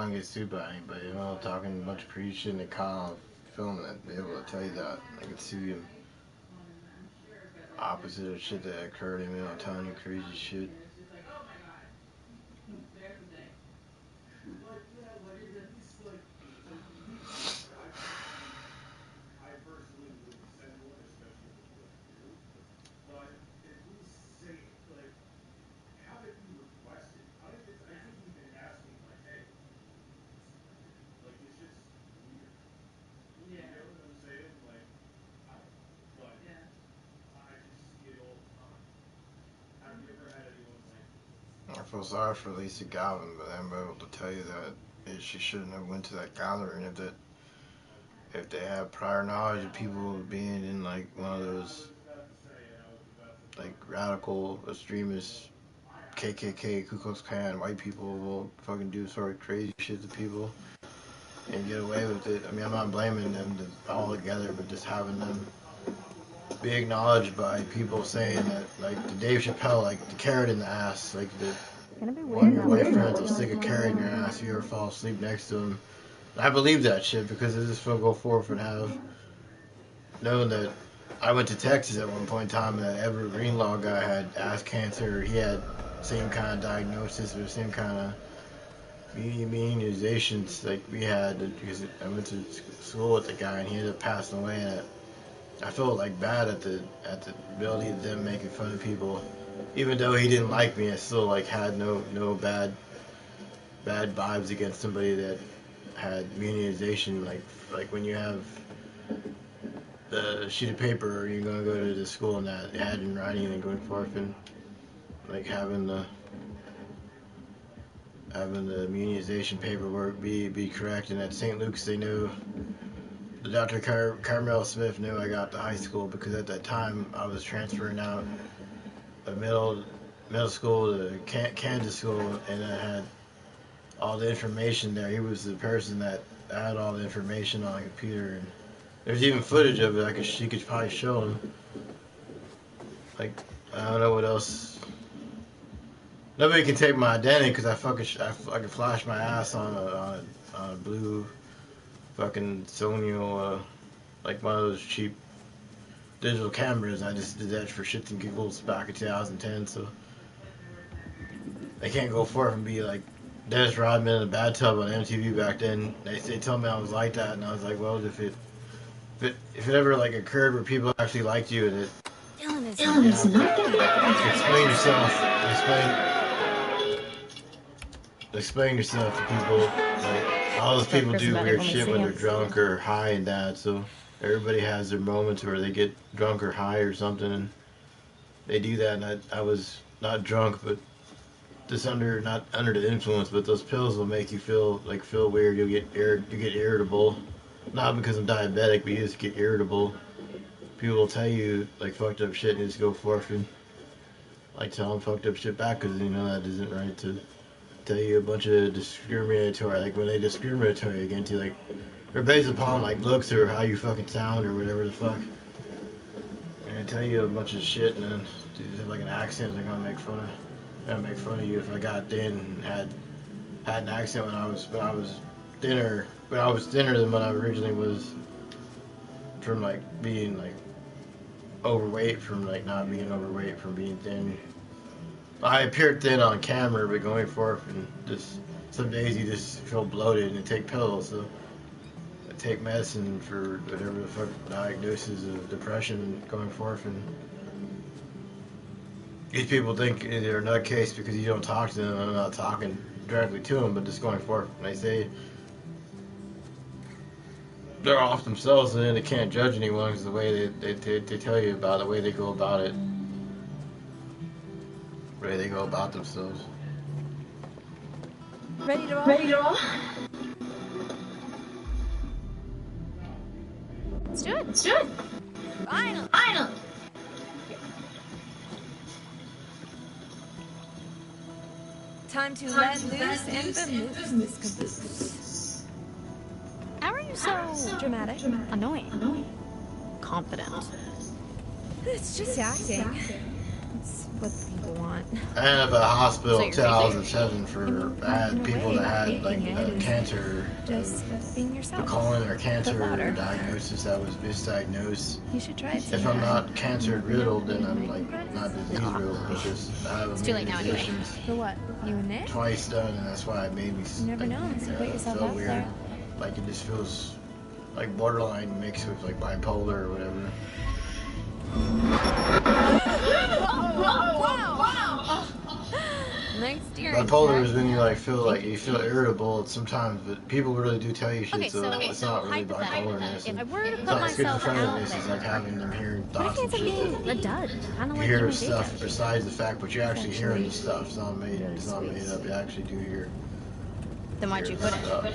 don't get sued by anybody. You know, talking a bunch of crazy shit in the car, filming it, be able to tell you that. I could sue you. Opposite of shit that occurred to me, I'm telling you crazy shit. I feel sorry for Lisa Galvin, but I'm able to tell you that she shouldn't have went to that gathering. If they have prior knowledge of people being in like one of those like radical extremist KKK, Ku Klux Klan, white people will fucking do sort of crazy shit to people and get away with it. I mean, I'm not blaming them all together, but just having them be acknowledged by people saying that, like the Dave Chappelle, like the carrot in the ass, like the one of your white friends will stick a carrot in your ass if you ever fall asleep next to him. And I believe that shit because I just feel go forth and have known that I went to Texas at one point in time and that Everett Greenlaw guy had ass cancer. He had same kind of diagnosis or same kind of immunizations like we had because I went to school with the guy and he ended up passing away. And I felt like bad at the ability of them making fun of people, even though he didn't like me. I still like had no bad vibes against somebody that had immunization. Like when you have the sheet of paper, you're gonna go to the school and that had in writing and going forth and like having the immunization paperwork be correct. And at St. Luke's, they knew. Dr. Carmel Smith knew I got to high school because at that time I was transferring out of middle school to Kansas school, and I had all the information there. He was the person that had all the information on the computer, and there's even footage of it. She could probably show him. Like I don't know what else. Nobody can take my identity because I can flash my ass on a blue fucking Sony, like one of those cheap digital cameras. I just did that for shits and giggles back in 2010, so they can't go forth and be like Dennis Rodman in a bathtub on MTV back then. They told me I was like that, and I was like, well, if it ever like occurred where people actually liked you and it, Dylan is not gonna explain yourself, explain yourself to people. Like all those people do weird shit when they're drunk or high and that. So everybody has their moments where they get drunk or high or something, and they do that. And I was not drunk, but just not under the influence. But those pills will make you feel weird. You get irritable, not because I'm diabetic, but you just get irritable. People will tell you like fucked up shit, and you just go forth and like tell them fucked up shit back because you know that isn't right to tell you a bunch of discriminatory, like when they discriminatory against you, like they're based upon like looks or how you fucking sound or whatever the fuck. And they tell you a bunch of shit and then you have like an accent, they're gonna make fun of you if I got thin and had an accent when I was thinner than what I originally was from like being like overweight, from like not being overweight, from being thin. I appeared thin on camera, but going forth and just some days you just feel bloated and take pills. So I take medicine for whatever the fuck diagnosis of depression going forth, and these people think they're a nutcase because you don't talk to them. I'm not talking directly to them, but just going forth. And they say they're off themselves, and then they can't judge anyone because the way they tell you about it, the way they go about it. Way they go about themselves. Ready to roll? Let's do it. Final. Time to let loose and vamoose. How are you so dramatic? Annoying. Confident. It's just acting. It's what the people want. I ended up at a hospital So in you're crazy? 2007 for I had people that had like cancer, Just being the yourself. colon or But cancer louder. diagnosis that was misdiagnosed. You should try it If I'm sometime. not cancer riddled, then I'm like not disease riddled, but just I have It's too late now anyway. immunizations For what? You and Nick? twice done, and that's why it made me You never know unless you put yourself so out weird. there. Like it just feels like borderline mixed with like bipolar or whatever. Wow! Nice steering. Bipolar is when you like feel irritable sometimes, but people really do tell you shit, Okay, so so it's not really hypothetically, bipolarness. if I were to It's put not myself out schizophrenia, it's there, like having them hearing what if thoughts and it's shit. being a dud? Kind of You like hear you and stuff Jacob. besides the fact, but you're actually hearing the Actually, stuff. It's not made. really It's not made sweet. up. You actually do hear. Then why'd you put it? Stuff.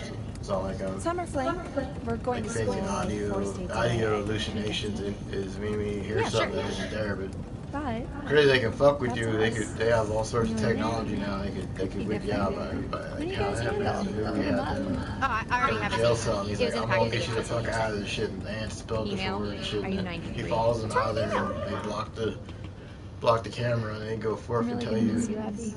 It's not like Summer fling. We're going like to school faking like 4 states away. audio hallucinations is when you hear Yeah, something sure. that isn't there, but. But Crazy, they can fuck with That's you. us. They have all sorts of You and technology now. They could whip you out by like how that happened. We had them Oh, I already have in a jail statement. cell, and he's It was like, in I'm gonna the get you the package. fuck out of this shit. And the aunt spelled the Email. word and shit. Are you And 93? he follows them out of there, and they block the camera, and they go forth I'm and really tell gonna miss you you, Abby.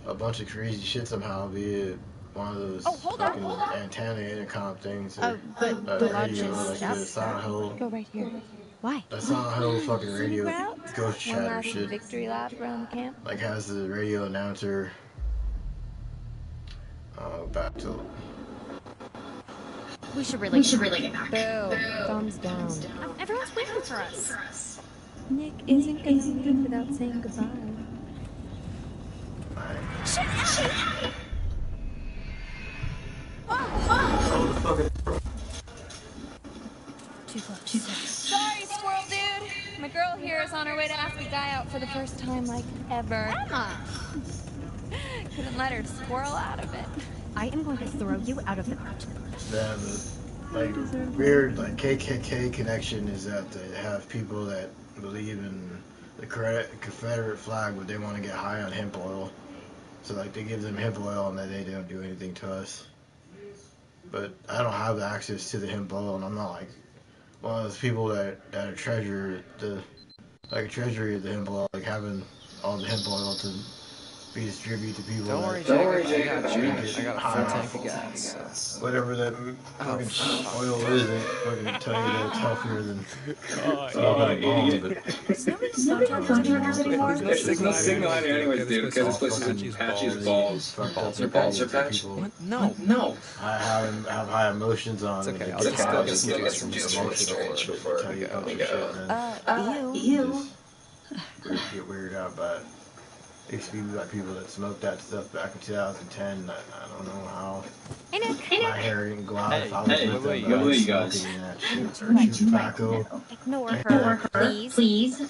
a bunch of crazy shit somehow, be it one of those Oh, hold on. fucking antenna intercom things, Oh, or but the lodge radio, is like the up. Silent Hill. Go right here. Why? That Silent Hill fucking Super radio out. ghost One chatter last shit. victory lap around the camp. Like has the radio announcer back to We should really get back. Boo. Thumbs down. Everyone's waiting for us. Nick isn't gonna leave without saying goodbye. Too close. Sorry, squirrel dude. My girl here is on her way to ask a guy out for the first time, like, ever. Emma! Couldn't let her squirrel out of it. I am going to throw you out of the cart. the like weird like KKK connection is that they have people that believe in the Confederate flag, but they want to get high on hemp oil. So like they give them hemp oil and then they don't do anything to us. But I don't have access to the hemp oil, and I'm not like one of those people that are treasure the like a treasury of the hemp oil, like having all the hemp oil to be distributed to people. Don't that, worry, Jacob. I got you. Get I got a high full off tank of gas. So. whatever that fucking oil is. They fucking tell you that it's healthier than smoking a bomb, but Does nobody phone chargers anymore? There's no signal out here anyways, dude, because this place is patchy as balls. Your balls are patched? What? No. No. I have high emotions on. It's okay, and I'll just go get some juice some from the juice store. from the store before tell you a bunch we of go. shit, and then Ew. just get weirded out by it. It used to be like people that smoked that stuff back in 2010. I don't know how Hey, Nick. my hair didn't go out if I was Hey, with them, what but I about was you guys? smoking that shit or chewing tobacco. Ignore her, please.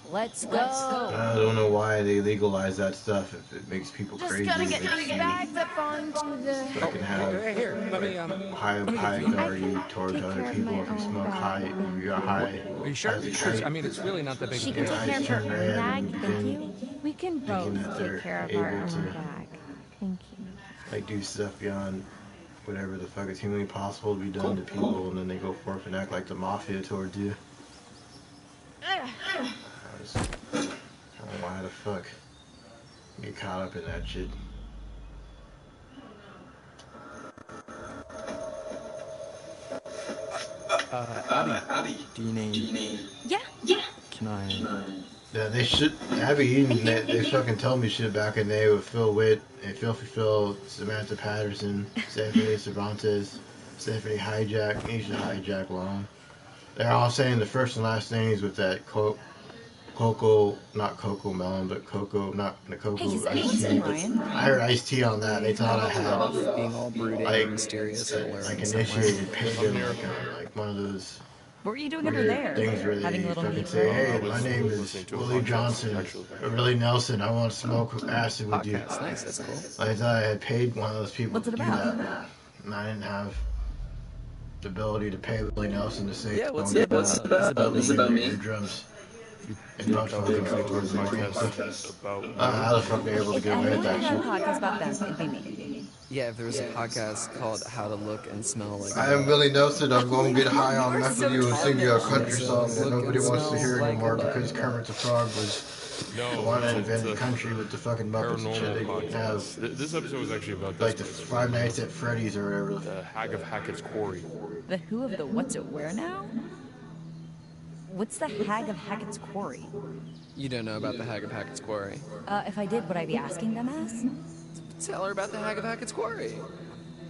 Let's go. I don't know why they legalize that stuff if it makes people Just crazy. gotta It get makes these you bags up onto the... fucking have Right here. Let me. high authority towards take other care of people my if you own smoke bag. high. If you got high. Are you sure? as a Sure. kite, I mean, it's really not that big. She a can deal. take care of her own bag, thank you. We can both Thinking that they're take care of able our own to- bag. Thank you. like do stuff beyond whatever the fuck is humanly possible to be done to people, and then they go forth and act like the mafia towards you. I don't know why the fuck get caught up in that shit. Abby, do you need? Yeah. Can I? Yeah, they should. Abby Eden, they fucking told me shit back in the day with Phil Witt and Filthy Phil, Samantha Patterson, Stephanie Cervantes, Stephanie Hijack, Asia Hijack Long. They're all saying the first and last names with that Coco, not Coco Melon, but Coco, not the Coco Hey, is Ice Tea. anyone I heard Ice Tea on that. They thought I had Being all brooding, like mysterious, and alert like in some way. initiated pagan, like one of those What were you doing over weird there? things where Having a they little fucking meet say, and "Hey, my name is Willie Johnson, or Willie Nelson. I want to smoke acid with you." Podcast, nice. That's cool. I thought I had paid one of those people What's to it do about? that, and I didn't have the ability to pay Willie Nelson to say, Yeah, what's "Don't it get about? that It's about me. eardrums." And not fucking towards me. I don't know how the fuck they're able to If get away with anyone that had a shit. podcast about them, it'd be me. Yeah, if there was a podcast called How to Look and Smell Like I am Willie Nelson. I'm going to get high on You are meth so with you and sing you a childish. country song that Look nobody and wants to smell hear like anymore a because lie. Kermit the Frog was the one that invented country with the fucking Muppets and shit. They Paranormal have podcast. This episode was actually about like this the place. Five Nights at Freddy's or whatever. The Hag of Hackett's Quarry. The who of the what's it where now? What's the Hag of Hackett's Quarry? You don't know about the Hag of Hackett's Quarry. If I did, would I be asking them as? Tell her about the Hag of Hackett's Quarry.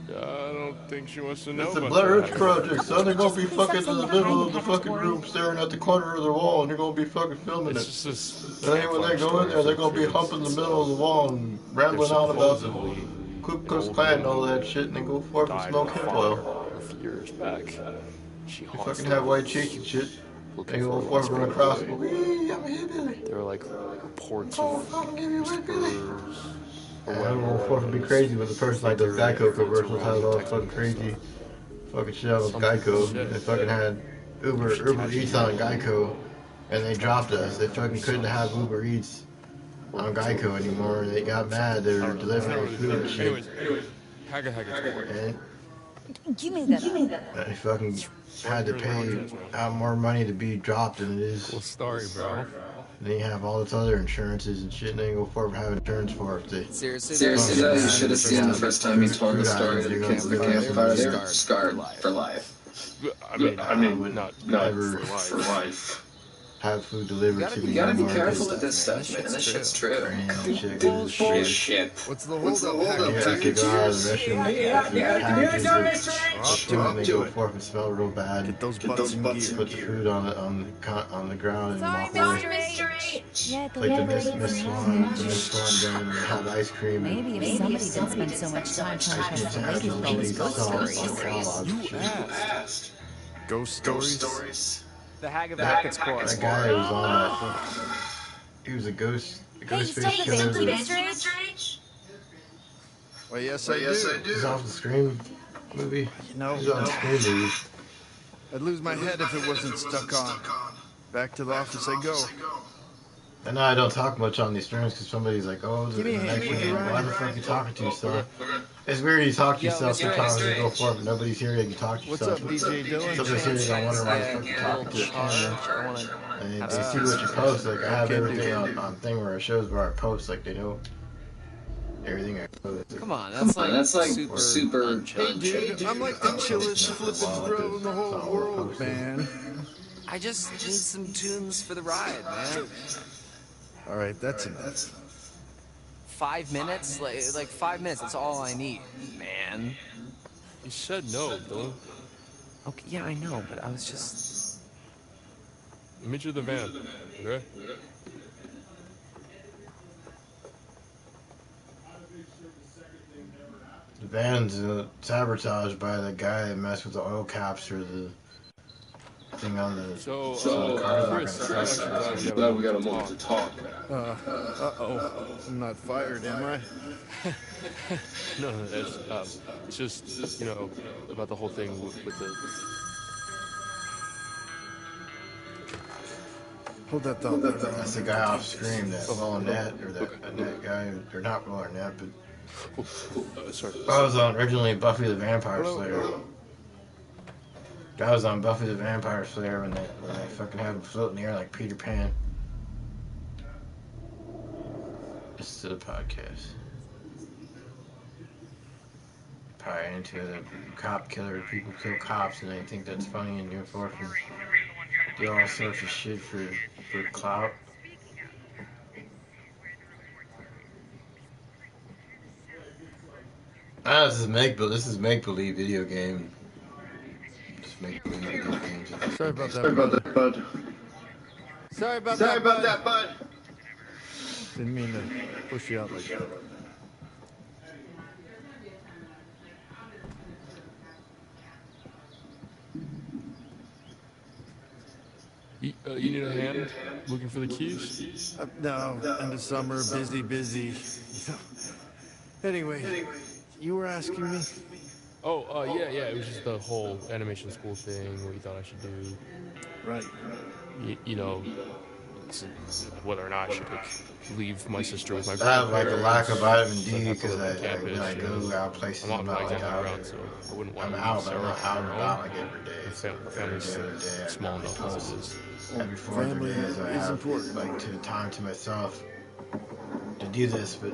I don't think she wants to know It's the about Blair that. Witch Project, son. They're gonna be Just please fucking stop in the saying the middle Hag of the of fucking Hackett's room staring at the corner of the wall and they're gonna be fucking filming It's it. just this. And then when they go in there, they're gonna be humping the middle of the wall and rambling on about the Ku Klux Klan and all that shit, and they go forth and Died smoke in a hemp fire oil. a few years back. She They haunts fucking have them. white cheeks and shit. Looking They go for a forth and lost across. baby. Wee, I'm a hillbilly. There were like reports Oh, of fucking give me a white billy. whispers. And I'm going forth and be crazy with the person like those Geico commercials has all this fucking crazy fucking shit on Geico. They fucking had Uber Eats on Geico, and they dropped us. They fucking couldn't have Uber Eats on Geico anymore. They got mad. They were delivering food and shit. Anyways, Hag of Hackett's Quarry. And You made that up. they fucking had to pay out more money to be dropped than it is. Cool story, bro. And then you have all this other insurances and shit, and they go forward and have insurance for it. Seriously, though, you should have seen the first time you told the story at the campfire there. Scarred for life. I mean, not Never for life. have food delivered to me You gotta be anymore, careful 'cause with this stuff, man. This shit's true. and shit goes to shit. Shit. What's the You have to go out of the restroom packages and they go forth and smell real bad. Get those butts in gear. Put the food on the ground and Sorry, walk away. Mr. H. Yeah, Like the Miss Swan, the Miss Swan gun, and they have ice cream and Maybe if somebody didn't spend so much time trying to catch the ladies with all these ghost stories. Asked. Ghost stories? The Hag of Hackett's Quarry. that guy was on that. He was a ghost Hey, you still face have the thank you, killer. Mr. H? Well, yes, I do. He's off the Scream movie. You know, He's on the Scream movie. I'd lose my head if it wasn't stuck on. Back to the office I go. And now I don't talk much on these streams because somebody's like, oh, the Give me a hand next with one, the ride. why the fuck you talking to yourself? It's weird you talk to yourself Mr. sometimes H. you go for it, but nobody's here and you talk to What's yourself. up, DJ Dylan? Somebody's here and I wonder why the fuck you're talking to the camera. And they see what you post, like I have everything on thing where it shows where I post, like they know everything I post. Come on, That's like super. Hey, dude, I'm like the chillest flippin' bro in the whole world, man. I just need some tunes for the ride, man. All right, that's enough. 5 minutes? Like 5 minutes, that's all I need, man. You said no, Dylan. Okay, yeah, I know, but I was just... Meet you at the van, okay? The van's sabotaged by the guy that messed with the oil caps or the thing on the. So, Chris, Chris, I'm actually Glad glad we got a moment to talk. Uh-oh. I'm not fired, am I? No, it's just, you know, about the whole thing with the... Hold that thought. That's the guy off screen, that Will Arnett, or that guy, or not Will Arnett, but sorry. I was on originally Buffy the Vampire Slayer. I was on Buffy the Vampire Slayer when they fucking had him float in the air like Peter Pan. This is the podcast. Probably into the cop killer. People kill cops and they think that's funny and you're forced to do all sorts of shit for clout. This is make believe video game. Just make believe video games. Sorry about that, bud. Sorry about that, bud. Didn't mean to push you out like that. You need a hand looking for the keys? No, end of summer, busy. Anyway, you were asking me? Oh, yeah, it was just the whole animation school thing, what you thought I should do. Right. You know, whether or not I should leave my sister with my I have like a lack of vitamin D have to because live on I campus, like go out places. I'm not I'm not like like on out. the ground, so I wouldn't want I'm to out, leave but Sarah I'm not out and on her about own. like every day. Our family's small enough as it is. Every 4 Family days I is have important. like time to myself to do this, but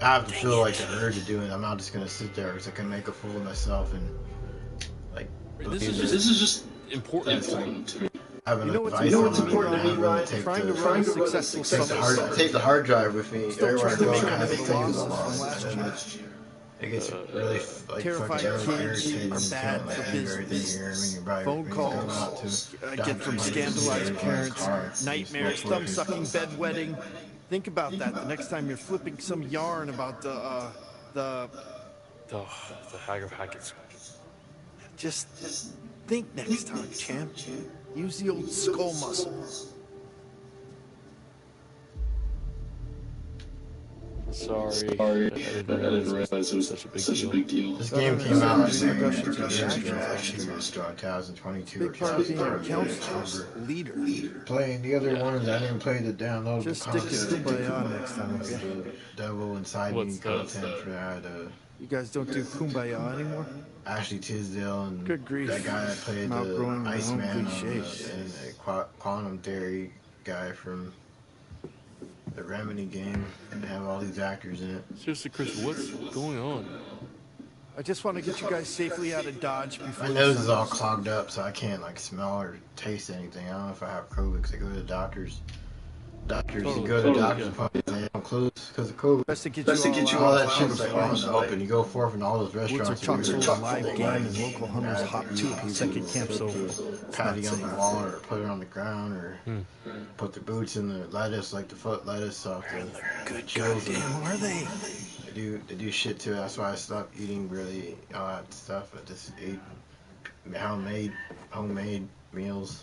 I have to feel like the urge of doing it. I'm not just gonna sit there because I can make a fool of myself and like. This is just important to me. Having You know what's important to me, Ryan? Trying to run a successful summit. Take the hard drive with me Still everywhere I trying to go. make I up have for to the take it losses from along. last year. It gets really like Terrified fucking kids irritating. are You bad can't for like anger business. everything here. I mean, you're probably Phone calls going out I to get from doctors, scandalized car, parents, nightmares, thumb-sucking bedwetting. Think about that the next time you're flipping some yarn about the The Hag of Hackett's. Just think next time, champ. Use the old skull muscle. Sorry. I didn't realize it was such a big deal. This game came out like Repercussions 2 of years actions. ago. Actually, it was 2022 or Big part of being a 2023. counselor, leader. Playing the other ones, I didn't play the downloadable Just stick to content. Kumbaya next time, okay? The devil inside me What's that? content for that. You guys don't do Kumbaya anymore? Ashley Tisdale and Good grief. that guy that played I'm the outgrowing my own Iceman cliches. and the Quantum Theory guy from the Remedy game. And they have all these actors in it. Seriously, Chris, what's going on? I just want to get you guys safely out of Dodge before My the nose is sun all goes. clogged up, so I can't like smell or taste anything. I don't know if I have COVID because I go to the doctors. You go to the doctor's appointments, they don't close because of COVID. Best to get you All all that out shit's of like on the the open. You go forth in all those Woods are restaurants. chock full of live game like, and local hunters hop to it. Second camp's over. It's patty not on the safe. wall or put it on the ground or put the boots in the lettuce, like the foot lettuce off the Good chills. goddamn, are they? They do shit too. That's why I stopped eating really all that stuff. I just ate homemade meals.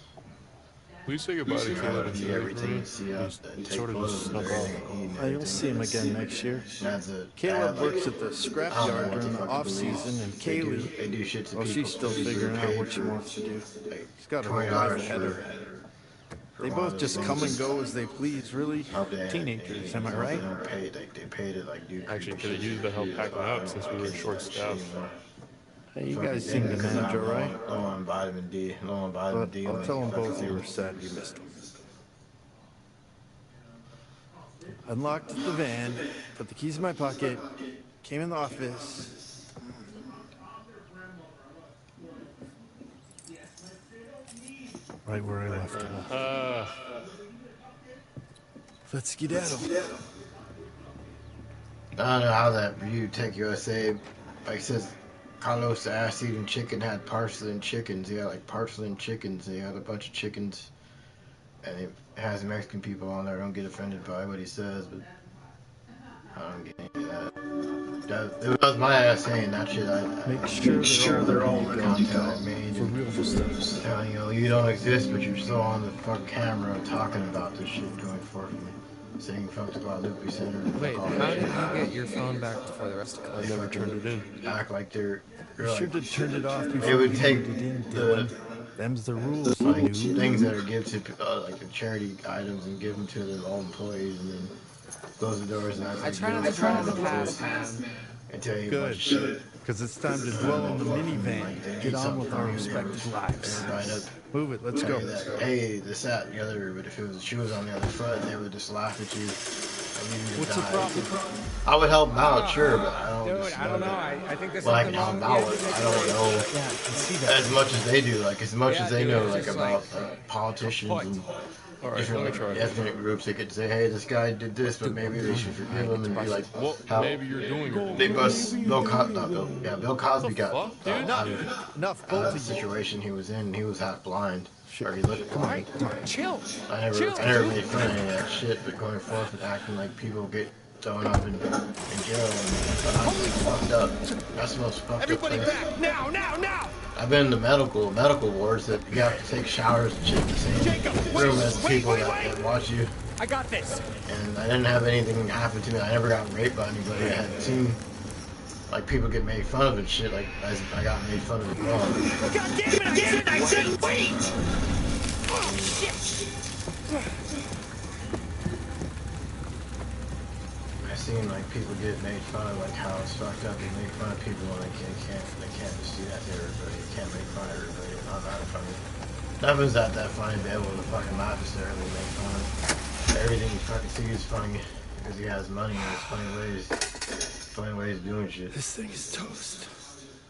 Will you say goodbye to Caleb and See Jerry for everything me? you see out. He Take sort of photos just of snuck everything off. I eat and You'll everything. see him again next year. That's a Caleb bad, works like, at the I don't know scrapyard what the during the fuck off to believe. season, and They Kaylee, do shit to well, people. she's still People figuring out pay what she for, wants to do. like, She's got her whole life ahead of her. They one of both those just things. come and go as they please, really. Hope they- Teenagers, am I they right? don't pay, like, they pay to like do. Actually, could have used the help packing up since we were short-staffed. Hey, you guys seem to manage all right. Low on vitamin D. Low on vitamin But D. I'll like, tell them fucking both you were sad you missed them. Unlocked the van, put the keys in my pocket, came in the office. Right where I left it. Let's skedaddle. I don't know how that review Tech USA, like, says Carlos the ass eating chicken had porcelain chickens. He had like porcelain chickens. He had a bunch of chickens, and it has Mexican people on there. Don't get offended by what he says, but I don't get any of that. It was my ass saying that shit. Make sure they're all the content I made. for real this stuff. Telling you don't exist, but you're still on the fuck camera talking about this shit going forth. Saying fuck the Guadalupe Center. And Wait, fuck all how that did shit. you get your phone back before the rest of I class? never turned it in. Act like they're You should have turned it off before They would you take moved it in, the Dylan. Them's the rules, like dude. things that are given to like the charity items and give them to their own employees and then close the doors and act I like try not to turn on the past, man. and tell you a bunch Good, of shit. because it's time to dwell in the minivan and get on with our respective lives. Everybody does Move it, let's go. say that, hey, this, that, and the other, but if it was she was on the other foot, they would just laugh at you. And leave you to What's the die. problem? I would help them out, sure, but I don't. Dude, just I don't know. that- I think there's Well, I something can help wrong them out with with. I don't know Yeah, I can see that. as much as they do, like as much Yeah, as they dude, know, it's like just about like like politicians and All right, different let me try like, it. ethnic groups. They could say, hey, this guy did this, but maybe they should forgive him and be like, Well, how maybe you're doing it. they bust Bill Cosby. Bill Cosby got fuck, dude? out of Enough, the both of you. situation he was in. He was half blind. Or he looked blind. Chill. I never made fun of any of that shit, but going forth and acting like people get thrown up in jail and that's fucked up. That's the most fucked Everybody up thing. back! Now, now, now! I've been in the medical wards that you have to take showers and shit in the same Jacob, wait, room as the wait, people wait, that watch you. I got this. And I didn't have anything happen to me. I never got raped by anybody. I had seen like people get made fun of and shit. Like I got made fun of as well. God damn it! I said wait! Oh, shit! people get made fun of, like how it's fucked up. They make fun of people and they can't just do that to everybody. You can't make fun of everybody. It's not that funny. Nothing's that funny to be able to fucking not necessarily make fun of. Everything you fucking see is funny because he has money and there's funny ways of doing shit. This thing is toast.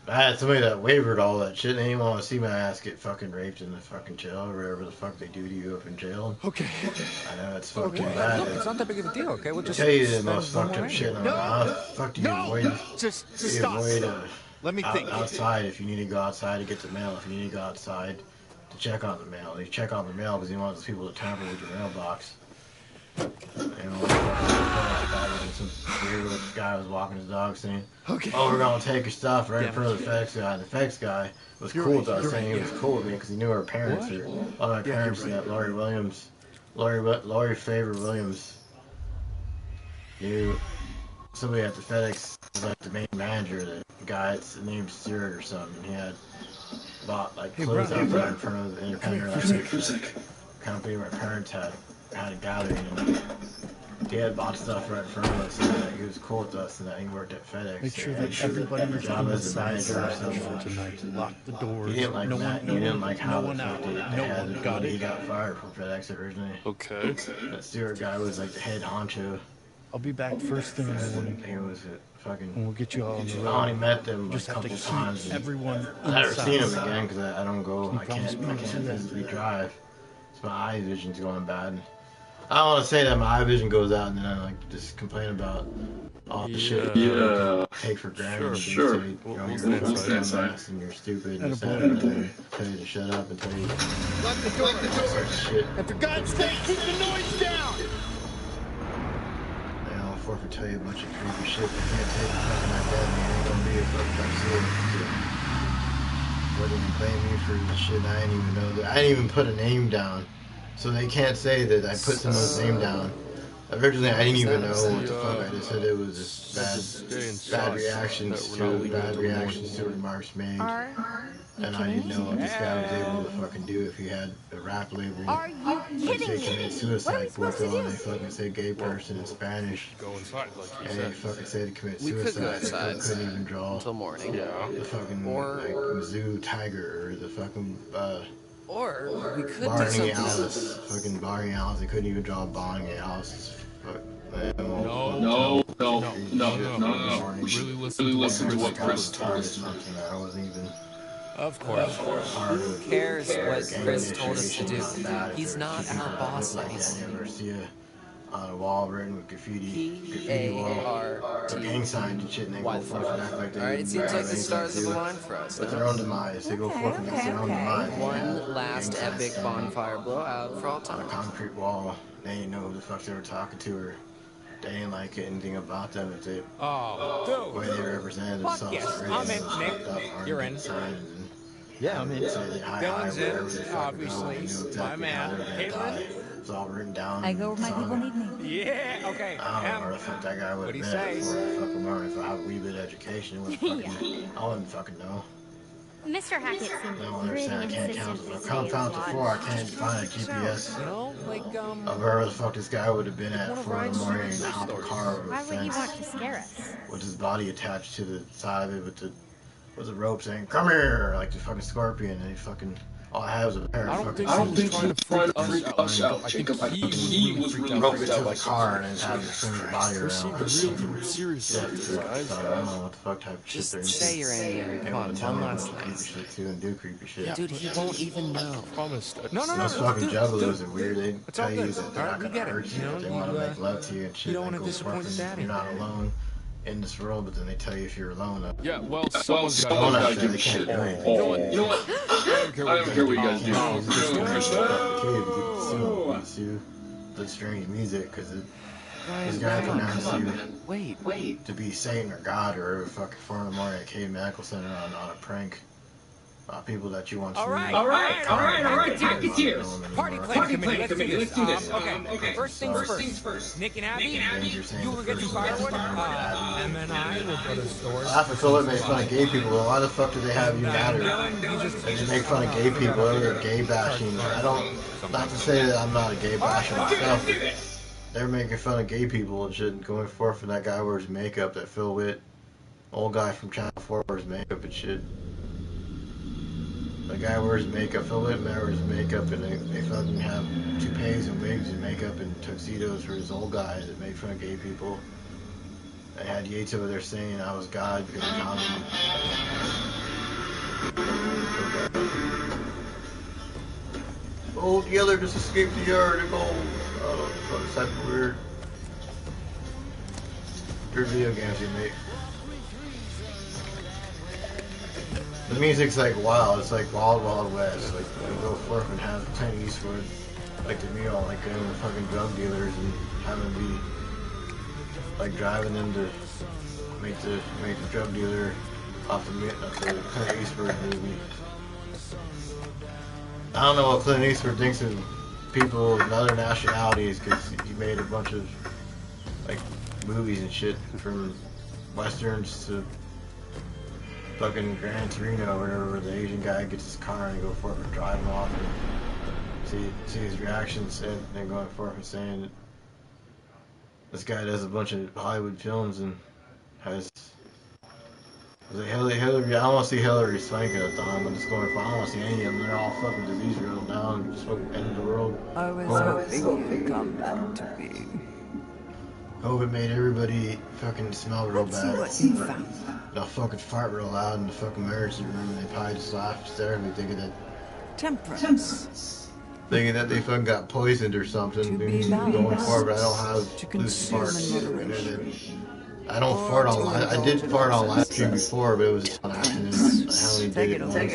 I had somebody that wavered all that shit and they didn't want to see my ass get fucking raped in the fucking jail or whatever the fuck they do to you up in jail. Okay. I know it's fucking Okay. bad. Look, it's not that big of a deal, okay? We'll just Tell you the spend most one fucked more up night. shit. No! How the fuck do you avoid? Just You stop. avoid Let me think. outside if you need to go outside to get the mail. If you need to go outside to check on the mail, you check on the mail because you want those people to tamper with your mailbox. You know, some weird little guy was walking his dog saying, Okay. "Oh, we're gonna take your stuff right in Damn front of the FedEx guy." And the FedEx guy was You're cool right, with us, you're saying right, he was cool with me because he knew our parents. What? Or all my parents you're that Lori Favor Williams knew somebody at the FedEx was like the main manager. The guy's named Stewart or something. He had bought like clothes out there in front of the independent electric company where my parents had a gathering. And he had bought stuff right in front of us, and that he was cool with us, and that he worked at FedEx. Make sure and that everybody is job on the as a side manager or for something. tonight. Lock the doors. He didn't like no that. one, He didn't like how no the one fuck out. they No had one it. got He it. got fired from FedEx originally. Okay. That Stewart guy was like the head honcho. I'll be back first thing in the morning, He was a fucking. and we'll get you all on the I only road. met them like Just a have to couple keep times. and everyone I've never inside. seen him again because I don't go. Can you I promise can't me you'll do that? physically drive. So my eye vision's going bad. I don't want to say that my eye vision goes out and then I like just complain about all the shit you take for granted. Sure. You We'll know, stand you're a inside. dumbass and you're stupid and Attaboy. tell you to shut up and tell you Lock the door. shit. And for God's sake, keep the noise down. They all forfeit tell you a bunch of creepy shit. They can't take it fucking like that, man. Ain't gonna be a fucking episode. Wouldn't even blame me for the shit. I didn't even know that. I didn't even put a name down. So they can't say that I put someone's name down. Originally, I didn't even know what the fuck. I just said it was just bad reactions to remarks made. Are you And I kidding didn't know me? what this guy was able to fucking do if he had a rap label. Are you Like kidding they me? commit What are suicide we supposed to Porto, and do? they fucking say gay person in Spanish. Go inside, like you And they said. fucking say to commit We suicide. could go They outside couldn't even draw until morning. Yeah. the fucking Or- like Mizzou Tiger or the fucking Or we could do Barney something. Alice. Fucking Barney Alice. They couldn't even draw Barney Alice. Fuck. No. Really listen to what Chris told us. I wasn't even Of course. part Who of cares what gang Chris told us to do? initiation. Bad if He's they're not keeping our it boss like yet. that. I never see a on a wall written with graffiti wall. Or P-A-R-T. gang signs and shit, and they go forth and act like they Alright, it didn't seems have like the anything stars to have do aligned for us. with Huh? their own demise. They go forth against their own demise. One last Gang signs epic standing bonfire blowout for all on a time. concrete wall. They didn't know who the fuck they were talking to, or they didn't like anything about them. If they Oh, the way dude. they represented Fuck themselves. yes, really I'm in, was Nick. fucked up, hard You're to in. get signs and Yeah, I'm in. say they hi, Dylan's wherever in, they fucking go. obviously. They knew exactly My how man. they were gonna Caitlin? die. It's all written down. I go where my It's on people it. need me. Yeah, okay. I don't know where the fuck that guy would What'd have he been say? for a fucking moment. If I had a wee bit of education, it wouldn't fucking, I wouldn't fucking know. Mr. Hackett seems I don't really understand. I can't insistent count. we If I stay count in to lodge. 4, I can't find a GPS You know, like, of wherever the fuck this guy would have been at one of 4 in the Ryan's morning and stories. hop a car over Why a would you fence want to scare us? with his body attached to the side of it with the rope saying, "Come here," like the fucking scorpion, and he fucking all I had was a pair I of don't fucking think I don't think he was trying to freak us out, I Jacob. I think think he he was really rope it freaked to out the by car and something. then have him swing his body We're seeing around. really serious Yeah, about this, guys. I don't know what the fuck type of shit Just they're say you're in here. They Come want on, to tell one me last about creepy night. shit too and do creepy shit. Dude, he won't even know. Promised. No, no, no. Those fucking dude, juggalos are weird. They It's tell all you good. that they're All not right, we gonna get it. hurt you, You know, but they want to you, make love to you and shit. don't They wanna go disappoint forth and daddy. You're not alone in this world, but then they tell you if you're alone. Yeah, well, Well, someone's someone's got gotta to give a shit. You know what? You know what? I don't care what you guys do. You know, Chris, Sue the strange music because this Ryan, guy come on, pronounced come you on. Wait. to be Satan or God or whatever fucking 4 in the morning at Cave Medical Center on a prank. People that you once All right, knew. all right. Hacketeers. Party planning committee. Let's do this. Okay. First things first. Nick and Abby, you will get some firewood. And then I will go to the stores. Laugh at Philip makes fun of gay people. Well, why the fuck do they have you matter? They make fun of gay people. They're gay bashing. I don't. Not to say that I'm not a gay basher myself. they're making fun of gay people and shit, going forth, and that guy wears makeup, that Phil Witt, old guy from Channel 4 wears makeup and shit. The guy wears makeup, Phil Witt wears makeup, and they fucking have toupees and wigs and makeup and tuxedos for this old guy that made fun of gay people. They had Yates over there saying I was God because of comedy. Oh, the other just escaped the yard and go. Oh, fuck, that's weird. Your video games you make. The music's like wild. It's like Wild Wild West. Like we go forth and have Clint Eastwood, like the meal, like going with fucking drug dealers and having be like driving them to make the drug dealer off the Clint Eastwood movie. I don't know what Clint Eastwood thinks of people of other nationalities because he made a bunch of like movies and shit from westerns to fucking Gran Torino or whatever, where the Asian guy gets his car and go forth and drive him off and see his reactions and then going forth and saying that this guy does a bunch of Hollywood films and has like Hillary, I don't want to see Hillary Swank at the time, but it's going for, I don't want to see any of them. They're all fucking disease riddled now and just fucking end of the world. I was hoping you'd come back to me. COVID made everybody fucking smell real bad. Let's see what you found. They'll fucking fart real loud in the fucking emergency room and they probably just laugh hysterically thinking that Temperance. Thinking that they fucking got poisoned or something. Going forward, I don't have loose farts. I don't fart on live. I did fart on live stream before, but it was on accident. I only did it once.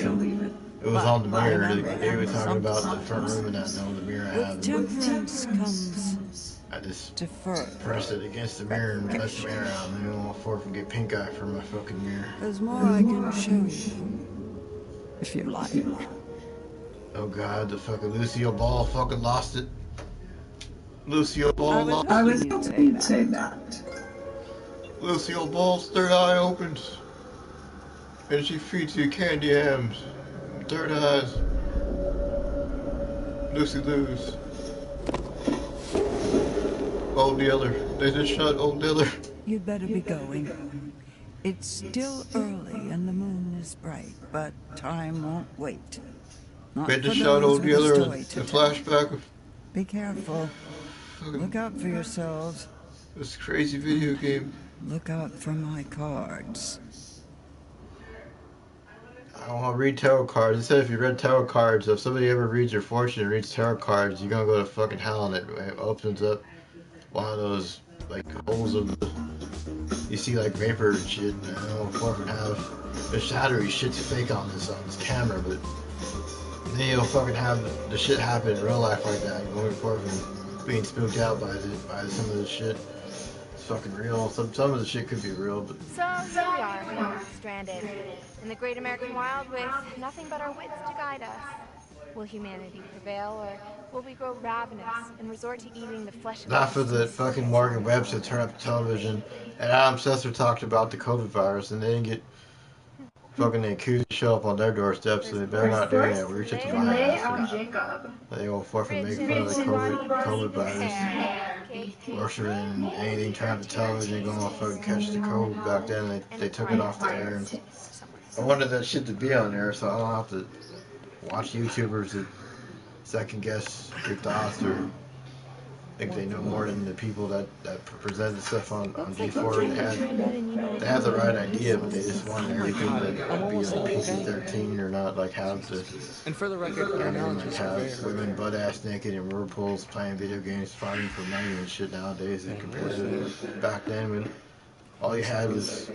It was on the mirror. They were talking about the front room and that. No, the mirror I have. Temperance comes. I just defer. Pressed it against the mirror and let the mirror out. And then I'll forth and get pink eye from my fucking mirror. There's more I can show you, if you like. Oh God, the fucking Lucille Ball fucking lost it. Lucille Ball lost it. I was hoping you'd say that. Lucille Ball's third eye opens, and she feeds you candy hams. Third eyes. Lucy Lose. Old Dealer. They just shot Old Dealer. You'd better be going. It's still early and the moon is bright, but time won't wait. Not They just for shot those Old with a Dealer story in to the tell. flashback of Be careful. Look out for yourselves. this crazy video game. Look out for my cards. I don't want to read tarot cards. It said if you read tarot cards, if somebody ever reads your fortune and reads tarot cards, you're gonna go to fucking hell, and it opens up one of those like holes of the, you see like vapor and shit. And I don't fucking have the shadowy shit's fake on this camera, but then you'll fucking have the shit happen in real life like that. Going forth and being spooked out by some of the shit. It's fucking real. Some of the shit could be real, but So here we are, stranded in the great American wild with nothing but our wits to guide us. Will humanity prevail, or will we grow ravenous and resort to eating the flesh of after the fucking Morgan Webster turned up the television, and Adam Sessler talked about the COVID virus, and they didn't get fucking the accused to show up on their doorstep, so they better not do that. We're just to they go forth and make fun of the COVID virus. Worshiping and anything turned up the television, going off fucking catch the COVID back then. They took it off the air. And I wanted that shit to be on there, so I don't have to watch YouTubers that second guess your thoughts or think they know more than the people that presented stuff on G4. They had the right idea, but they just wanted everything to be like PG-13 or not like have to. And for the record, your analogies are have very women butt ass naked in whirlpools playing video games, fighting for money and shit nowadays, and compared to back then when all you had was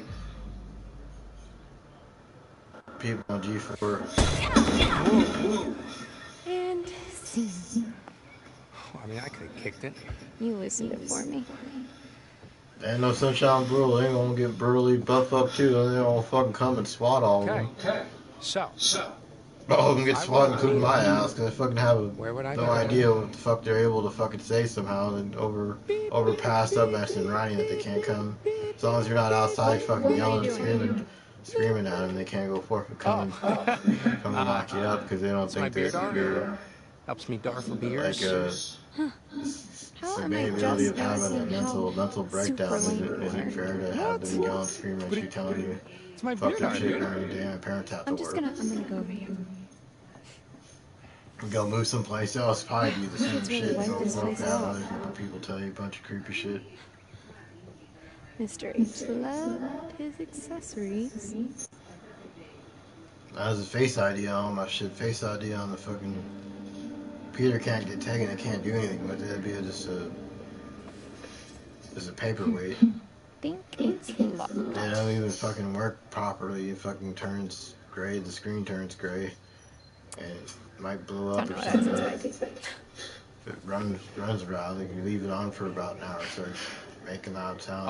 people on G4. And scene. I mean, I could have kicked it. You listened it for me. And no Sunshine Brutal, they ain't gonna get brutally buff up too. They all fucking come and swat all of them. Okay. So. All of them get swatted, including my ass, because I fucking have no idea what the fuck they're able to fucking say somehow and overpass up and writing that they can't come. As long as you're not outside fucking yelling and screaming at them, they can't go forth and come and knock you up because they don't think that you're helps me dar for beers. like How am I Survivability of just having a noticing mental how breakdown super isn't fair to have them yelling, screaming at you, telling you It's my fucked beard up art. shit when your damn parents have to I'm work. gonna go over here. Go move someplace else, probably do the same It's really shit. wiped Go this fuck place have out. other people tell you a bunch of creepy shit. Mr. H loved his accessories. That was a Face ID on my shit. Face ID on the fucking Peter can't get taken. It can't do anything with it. It'd be just a paperweight. Think it's locked. They don't even fucking work properly. It fucking turns gray. The screen turns gray, and it might blow up Don't know or what I something. was expecting. If it runs around, like you leave it on for about an hour, it starts making loud sounds.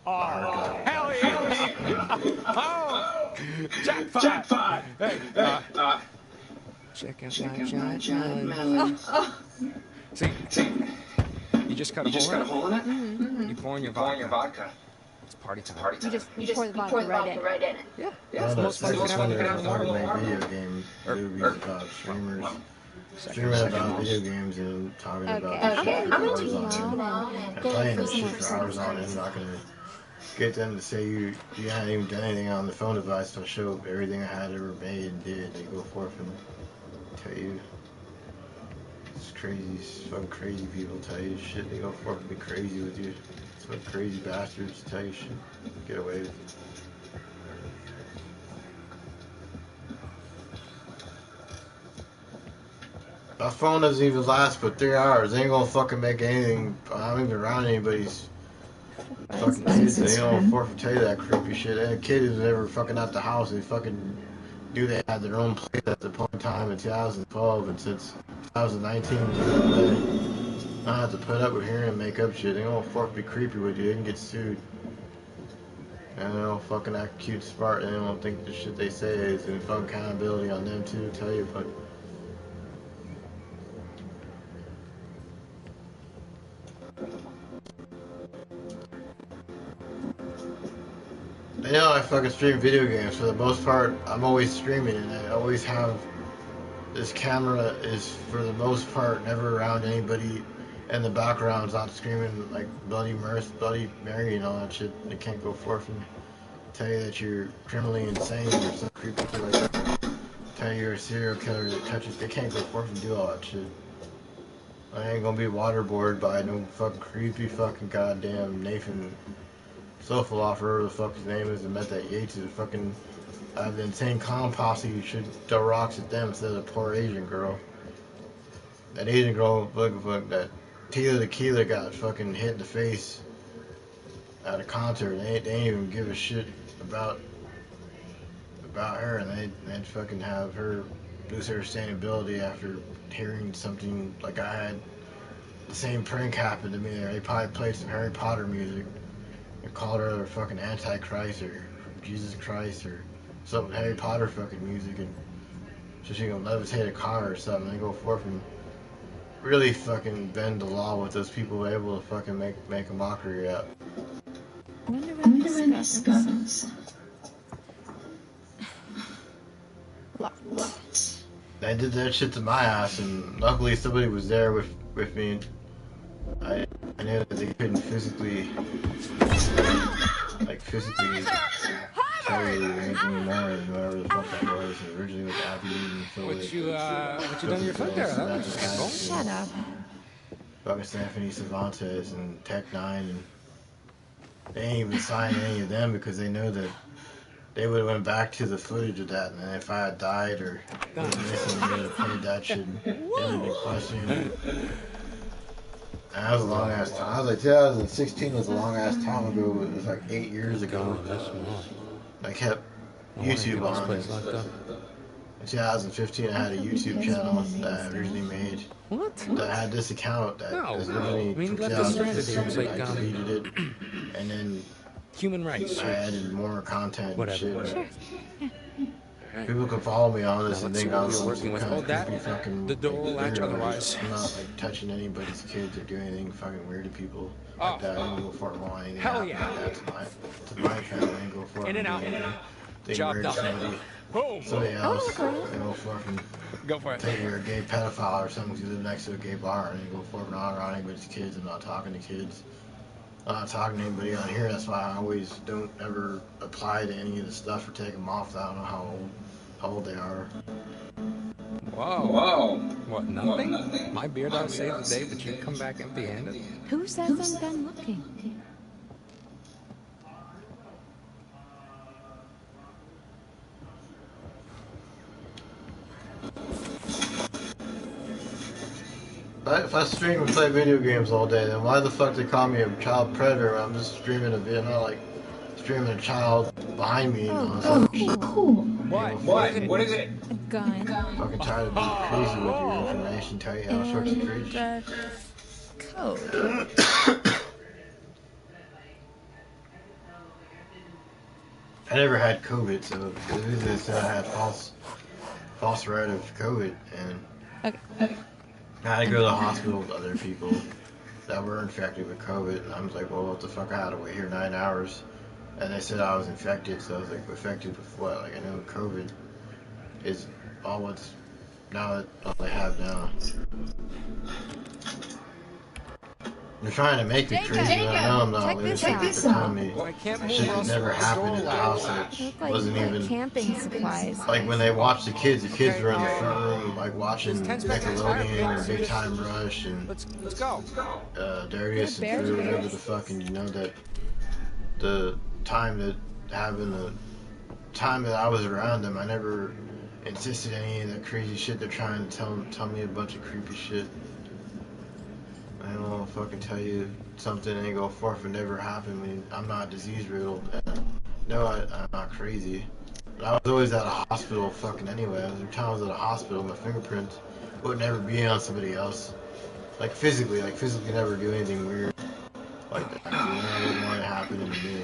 Hell yeah! Oh, jackpot! Hey, check out my giant melon. See, you just cut a hole in it. You pour in your vodka. It's party time. You pour the vodka right in. Yeah. Yeah, It's the most fun you can have on the there's ground. fucking video game movies about streamers streaming about video games and talking about Okay, this I'm shit gonna for turn hours you on on end and and go playing for this some shit more for hours on end. exercise. Not gonna get them to say you hadn't even done anything on the phone device. So I'll show everything I had ever made and did. They go forth and tell you it's crazy, fucking crazy people tell you shit. They go forth and be crazy with you. Some crazy bastards tell you shit. Get away with it. My phone doesn't even last but 3 hours. They ain't gonna fucking make anything. I'm even around anybody's fucking kids. They don't forfeit tell you that creepy shit. Any kid who's ever fucking out the house, they fucking knew they had their own place at the point in time in 2012, and since 2019, I don't have to put up with hearing them make up shit. They don't forfeit be creepy with you. They can get sued. And they don't fucking act cute, smart, and they don't think the shit they say is and fucking accountability on them too. Tell you, but. They know I fucking stream video games. For the most part, I'm always streaming, and I always have this camera is for the most part never around anybody, and the background's not screaming like Bloody Mirth, Bloody Mary, and all that shit. They can't go forth and tell you that you're criminally insane or some creepy shit like that. Tell you you're a serial killer that touches. They can't go forth and do all that shit. I ain't gonna be waterboarded by no fucking creepy fucking goddamn Nathan Sofaloff, or whatever the fuck his name is, and met that Yates is a fucking the insane clown posse. You should throw rocks at them instead of the poor Asian girl. That Asian girl, that Tila the Keeler got fucking hit in the face at a concert. They ain't even give a shit about her, and they'd fucking have her lose her sustainability after hearing something like I had. The same prank happened to me there. They probably played some Harry Potter music and called her fucking Antichrist or Jesus Christ or some Harry Potter fucking music, and so she can levitate a car or something. They go forth and really fucking bend the law with those people able to fucking make a mockery out. Wonder when this goes. Locked. They did that shit to my ass, and luckily somebody was there with me. And I knew that they couldn't physically tell you anything more than whatever the fuck that was. Originally with Abby and Philly. What you done to your foot there? That was cool. Shut up. Fucking Stephanie Cervantes and Tech 9, and they ain't even signed any of them because they know that they would have went back to the footage of that, and if I had died or was missing, they would have played that shit and it would have been questioned. That was a long ass time. I was like, 2016 was a long ass time ago. It was like 8 years ago. I kept YouTube on. In 2015, I had a YouTube channel that I originally made. What? That had this account that was No. originally I mean, from left us stranded 2015. here. It's like, I deleted it, and then human rights. I added more content and shit. Sure. People can follow me on this Now, and let's think see what I'm you're some working with. kind Oh, of that- creepy fucking the door will latch weirdo. otherwise. I'm not like touching anybody's kids or doing anything fucking weird to people Oh. like that. I don't go for it. Want anything Hell happen yeah. like that to my family. I go for it. In and out. they Job murder done. somebody else, Oh, and go forth and Go for it. say you're a gay pedophile or something, 'cause you live next to a gay bar, and you go forth and on around anybody's kids. I'm not talking to kids. I'm not talking to anybody on here. That's why I always don't ever apply to any of the stuff or take them off. I don't know how old they are. Whoa. What, nothing? My beard ought to save the day, but you come back empty-handed? Who says I'm done looking? If I stream and play video games all day, then why the fuck they call me a child predator when I'm just streaming a video, not like streaming a child behind me and all this other shit. What? What is it? A gun. Fucking tired of being crazy with your information, tell you all sorts of crazy shit. Code. I never had COVID, so they said I had false right of COVID, and Okay. I had to go to the hospital with other people that were infected with COVID, and I was like, well, what the fuck, I had to wait here 9 hours, and they said I was infected, so I was like, infected with what? Like, I know COVID is all what's, now that all I have now. They're trying to make me crazy, but I know I'm not. Check this out. They're telling me Well, I can't move shit or that else never the happened in store the house will that Look like, wasn't even... camping supplies. Like when they watch the kids were in the front room, like watching There's 10 seconds left. Nickelodeon and Big Time Rush and Let's go. Darius and Drew, whatever the fuck, and you know that the time that I was around them, I never insisted any of the crazy shit they're trying to tell me a bunch of creepy shit. I don't know if I can tell you something and go forth and never happened when I'm not disease riddled. No, I'm not crazy. But I was always at a hospital fucking anyway. Every time I was at a hospital, my fingerprints would never be on somebody else. Like physically never do anything weird like that. So, I wouldn't want it happening to me.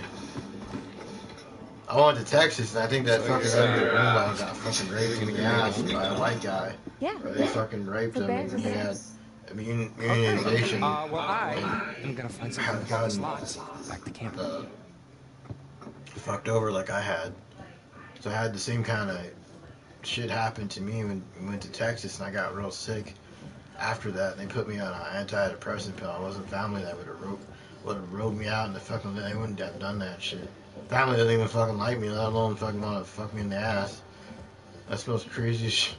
I went to Texas and I think that fucking other guy got fucking raped in the ass by a white guy. Yeah. Or they fucking raped him and he had immunization. Well, I am gonna find something for the slots. Back to camp. Fucked over like I had. So I had the same kind of shit happen to me when we went to Texas and I got real sick. After that, they put me on an antidepressant pill. I wasn't family that would have rode me out and they wouldn't have done that shit. Family doesn't even fucking like me, let alone fucking want to fuck me in the ass. That's the most craziest shit.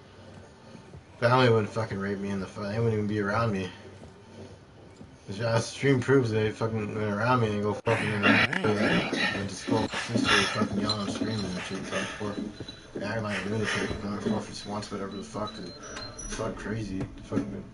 Family wouldn't fucking rape me in the they wouldn't even be around me. The stream proves they fucking went around me and go fucking in the and just go sister fucking yelling and screaming and shit. They act like a lunatic, going forth just wants whatever the fuck. It's fucking crazy. Fucking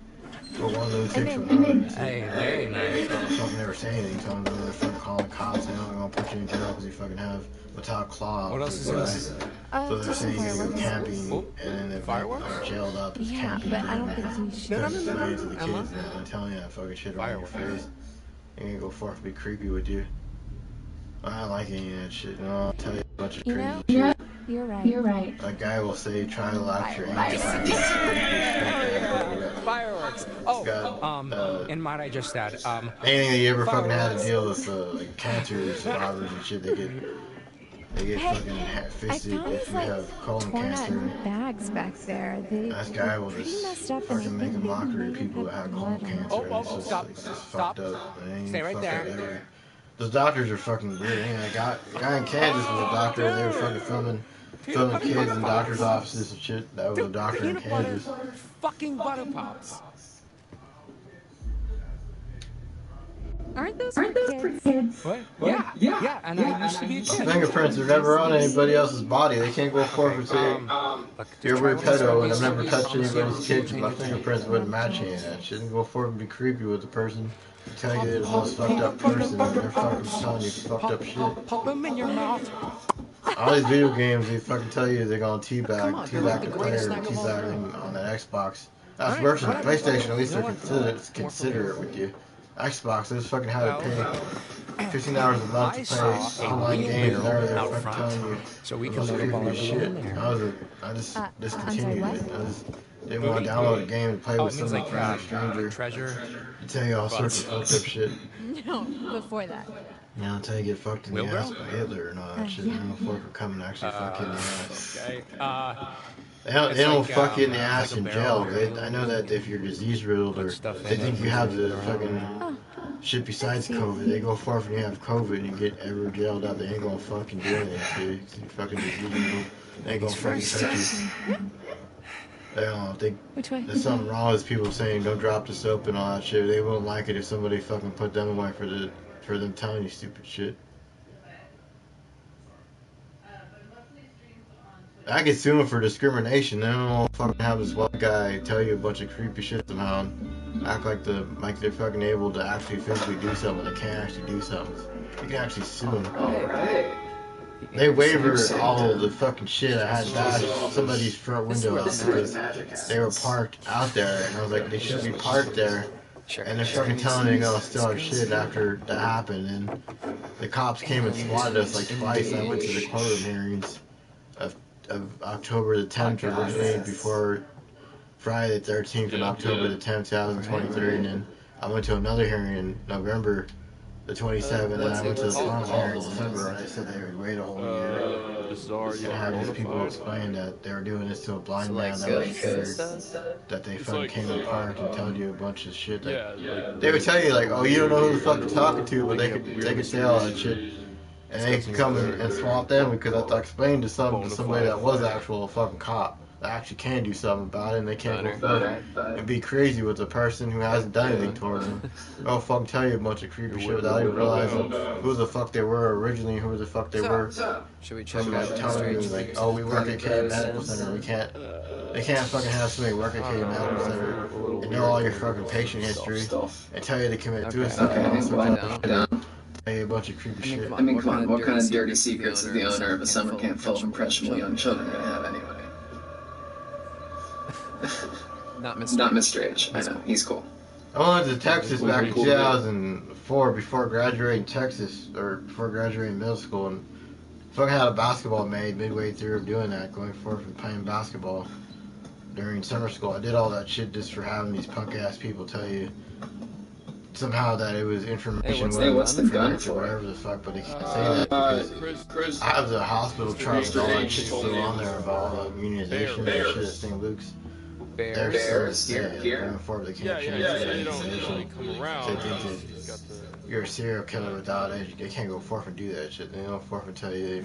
go one lunatic from another. Hey, very nice. Fucking never say anything. Tell them they're fucking calling the cops. They know they're gonna put you in jail because you fucking have metallic claw. What else is in this? So they're saying you're go camping and then they're Fireworks? jailed up as Yeah, camping. but I don't think we should. To the kids, and I'm telling you that fucking shit around your face. You're gonna go forth and be creepy with you. I don't like any of that shit. No, I'll tell you a bunch of crazy shit. You're right. You're right. A guy will say, try to lock your Fireworks. And might I just add, anything that you ever fucking had to deal with, like cancer survivors and shit, they get fucking fisted if you have colon cancer. Bags back there. That guy will pretty just messed up fucking and make a maybe mockery of they people that have have colon blood on cancer. Oh, It's just, stop. like, just Stop. fucked up. It ain't Stay right fucked there. up ever. Those doctors are fucking weird. A guy in Kansas was a doctor, and they were fucking filming kids in doctors' offices and shit. That was a doctor in Kansas. Fucking butter pops. Aren't those for kids? What? Yeah, and I used to be a kid. Fingerprints are never on anybody else's body. They can't go forth and say, you're a weird pedo, and I've never touched anybody's kids, and my fingerprints wouldn't match any of that shit. And go forth and be creepy with the person. Tell you they're the most fucked up person, and they're fucking telling you fucked up shit. Pop them in your mouth. All these video games, they fucking tell you they're gonna teabag they're like the the player, greatest snack of all teabag time. them on that Xbox. That's worse than PlayStation. At least they're considerate with you. Xbox, they just fucking had to pay 15 hours a month to play online games, and they're fucking telling you So we the can most load up all creepy our shit. there. I just I'm discontinued sorry, it. I just didn't want to download a game and play with It means some stranger. treasure. To tell you all sorts of fucked up shit. No, before that. You know, until you get fucked in the ass by Hitler and all that shit. They don't fuck with coming actually fuck you in the ass. Okay. They don't like, fuck you in the it's ass like a in barrel jail. here. I know that if you're disease riddled or stuff they in think it. you have the fucking shit besides COVID. They go forth and you have COVID and you get ever jailed up. They ain't gonna fucking do anything to you. 'Cause you're fucking disease riddled. They ain't gonna fucking touch you. They don't think there's something wrong with people saying don't drop the soap and all that shit. They won't like it if somebody fucking put them away for them telling you stupid shit. I could sue them for discrimination. They don't fucking have this one guy tell you a bunch of creepy shit somehow and act like they're fucking able to actually physically do something. They can't actually do something. You can actually sue them. Alright. They wavered all the fucking shit. I had bashed somebody's front window out because they were parked out there, and I was like, they shouldn't be parked there. And they're fucking telling me they're gonna steal our shit after that happened, and the cops came and swatted us like twice. I went to the courtroom hearings of October the 10th originally before Friday the 13th and October the 10th, 2023, and then I went to another hearing in November the 27th, and I went to the final hearing in December, and they said they would wait a whole year and have these people explain that they were doing this to a blind man that was scared that they fucking came to the park and told you a bunch of shit. They would tell you like, oh, you don't know who the fuck you're talking to, but they could say all that shit. And they could come and swamp them because I have to explain to somebody that was actual fucking cop that actually can do something about it, and they can't go forward and be crazy with a person who hasn't done anything towards them. They'll fucking tell you a bunch of creepy shit without even realizing who the fuck they were originally, who the fuck they were. Should we check Somebody telling you like, oh, we work at K Medical Center. They can't fucking have somebody work at K Medical Center and know all your fucking patient history and tell you they commit suicide and all sorts of shit. A bunch of creepy shit. I mean, come on, what kind of dirty secrets is the owner of a summer camp full of impressionable young children gonna have anyway? Not Mr. H. I know, he's cool. I went to Texas back in 2004 before graduating before graduating middle school, and fucking had a basketball made midway through doing that, going forth and playing basketball during summer school. I did all that shit just for having these punk ass people tell you somehow that it was information what's the gun for? Or whatever the fuck, but they can't say that because I have the hospital charts, all that shit still on there about all the immunization and shit at St. Luke's. Bears here. Going forward, they can't change the immunization. They think that you're a serial killer without it. They can't go forth and do that shit. They don't forth and tell you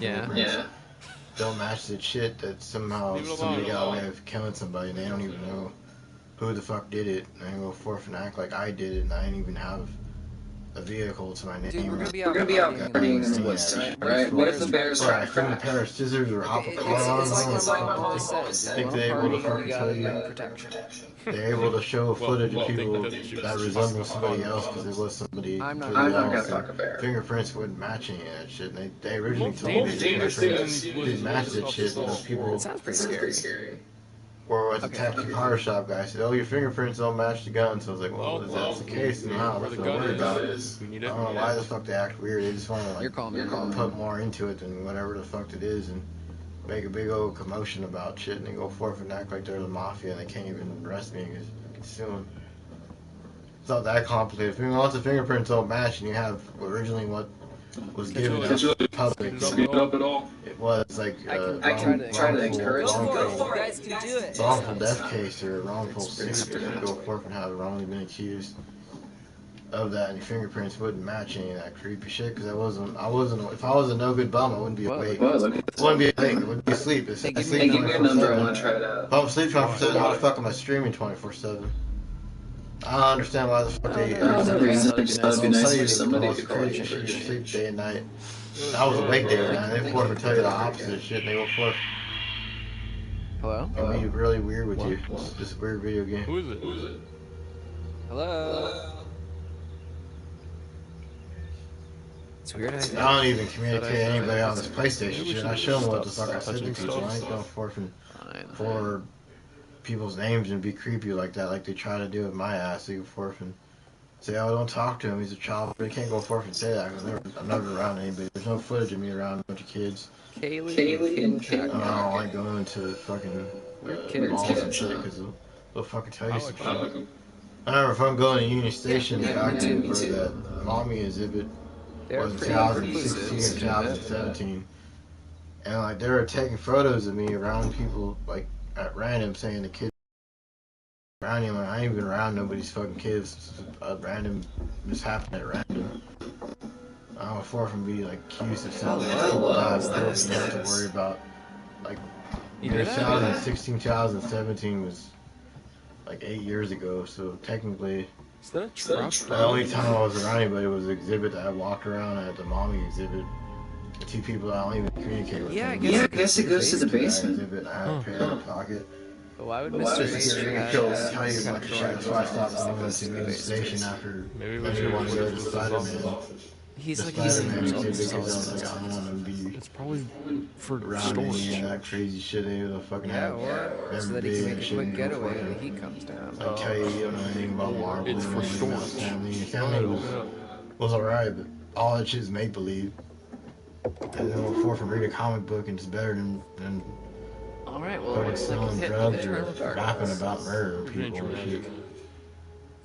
don't match the shit that somehow somebody got away with killing somebody and they don't even know who the fuck did it. And they go forth and act like I did it and I didn't even have a vehicle to my name. Dude, we're gonna be out partying in the woods tonight, right? What if the Bears are a pair of scissors or hop a car on? I think they're able to fucking tell you. They're able to show footage of people that resemble somebody else because it was somebody. I'm not gonna fuck a bear. Fingerprints wouldn't match any of that shit. They originally told me fingerprints didn't match that shit. Those people. Sounds pretty scary. Or at the tattoo car shop guy said, oh, your fingerprints don't match the gun. So I was like, well, if that's the case, then now that's what I'm worried about. I don't know why the fuck they act weird. They just want to like put more into it than whatever the fuck it is and make a big old commotion about shit. And they go forth and act like they're the mafia and they can't even arrest me because I can sue them. It's not that complicated. Once the fingerprints don't match and you have originally what was given to the public, it was like I try to encourage them. You guys can do it. Wrongful death case or a wrongful suit. You go forth and have wrongly been accused of that, and your fingerprints wouldn't match any of that creepy shit. Because I wasn't. If I was a no good bum, I wouldn't be awake. It wouldn't be awake. It wouldn't be asleep. If I'm asleep 24/7, how the fuck am I streaming 24/7? I don't understand why the fuck they sleep day and night. I was awake day and night. They forth to tell you the opposite shit. And they go forth. Hello? It'll be really weird with you. It's just a weird video game. Who is it? Hello? It's weird. I don't even communicate to anybody on this PlayStation shit. I show them what the fuck I said to people. I ain't going forth and for people's names and be creepy like that, like they try to do with my ass. They go forth and say, "Oh, don't talk to him. He's a child." They can't go forth and say that because I'm never around anybody. There's no footage of me around a bunch of kids. Kaylee and I don't like going to fucking malls and shit because they'll fucking tell you some shit. I remember if I'm going to Union Station back to where that mommy exhibit They're was pretty 2016 reclusive. or 2017, and like they were taking photos of me around people like at random, saying the kid around him. I ain't even around nobody's fucking kids. It's just a random mishap at random. I'm far from being like accused of something. People die before you have to worry about like You hear that? 2016, 2017 was like 8 years ago. So technically, Is that a trap? the only time I was around anybody was the exhibit that I walked around at, the mommy exhibit. The two people I don't even communicate with. Yeah, I anymore. guess I guess it goes to the basement. Exhibit, I had to pay out of pocket. But why would But why Mr. would H Mr. have Tell a you kind much of shit. That's why I stopped going to the station after Maybe we maybe should want to go to go to Spider-Man. He's The like he's Spider-Man himself. exhibit because I was like, I don't want to be It's probably for around any storage. of that crazy shit they would fucking Yeah, have. or so that he can make a quick getaway when the heat comes down. Like tell you don't know anything about Marvel. It's for anything about storage. Family. Go ahead, Family open it up. was alright, but all that shit is make believe. And then we'll forth and read a comic book and it's better than All right, well, fucking looks like selling you've hit the drugs pitch or regardless. rapping about murdering Pretty people and shit. dramatic.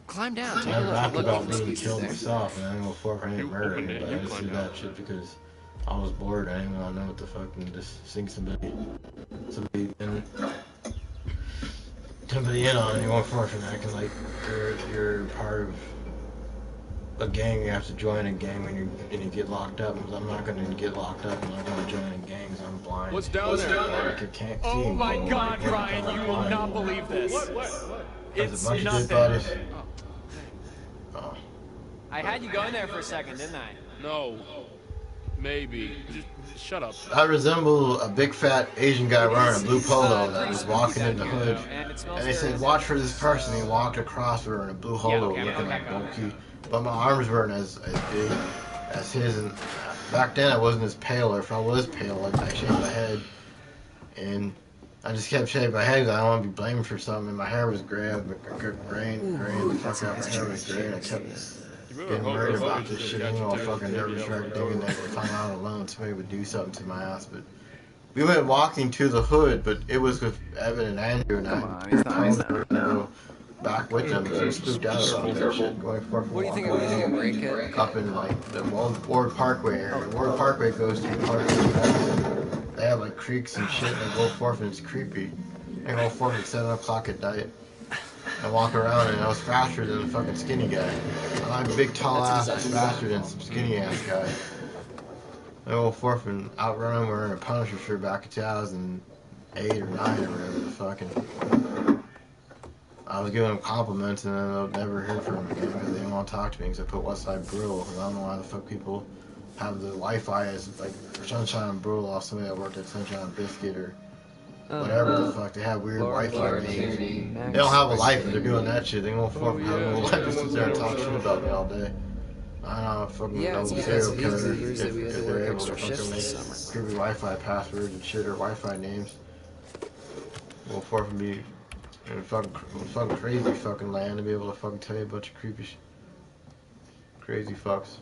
Climb down, take I a look. rapped Look, about there's being pieces killed there. myself, and I didn't go forth and I You didn't murder opened it, anybody. you I just climbed did that out. shit because I was bored. I didn't want to know what the fuck and just sink somebody in on it. You want forth and acting like you're part of a gang. You have to join a gang and you get locked up. I'm not gonna get locked up. I'm not gonna join a gang. I'm blind. What's down there? Like, I can't see. Oh my anymore. God, Like, Ryan, I'm you will blind not anymore. believe this. There's It's a bunch of nothing. dead bodies. Oh. I had you going there for a second, didn't I? No. Maybe. Just shut up. I resemble a big fat Asian guy wearing a blue polo that was walking in the hood. And it smells And they very said, watch for this person. He walked across wearing a blue holo okay, looking back like up. bulky. But my arms weren't as big as his. And back then I wasn't as pale. Or if I was pale, I shaved my head. And I just kept shaving my head because I don't want to be blamed for something. And my hair was gray. I grain the fuck out. My hair was gray. And I kept getting worried about this shit. You know, fucking nervous wreck thinking that if I'm out alone, somebody would do something to my ass. But we went walking to the hood, but it was with Evan and Andrew, and Come on, he's not. to go back with them. So we spooked out about that shit. Going forth and What do you think walking of a break it? up in like the Ward Parkway area. Ward Parkway goes to parts of the they have like creeks and shit. They go forth and it's creepy. They go forth at 7 o'clock at night. I walk around and I was faster than the fucking skinny guy. I'm like a big tall ass that's faster than some skinny ass guy. I go forth and outrun him wearing a Punisher shirt back in 2008 or 9 or whatever the fucking. I was giving them compliments and then they'll never hear from them again because they don't want to talk to me because I put Westside Brule. I don't know why the fuck people have the Wi-Fi as like Sunshine and Brule off somebody that worked at Sunshine Biscuit or whatever the fuck. They have weird Wi-Fi names. They don't have a life if they're doing that shit. They won't fucking have no life to sit there and talk shit about me all day. I don't know, fucking Yeah, no it's because serial of killer these if years that we had to they're work able extra to shifts fucking this make summer. creepy Wi-Fi passwords and shit or Wi-Fi names. Will fucking be in fucking crazy fucking land to be able to fucking tell you a bunch of creepy crazy fucks.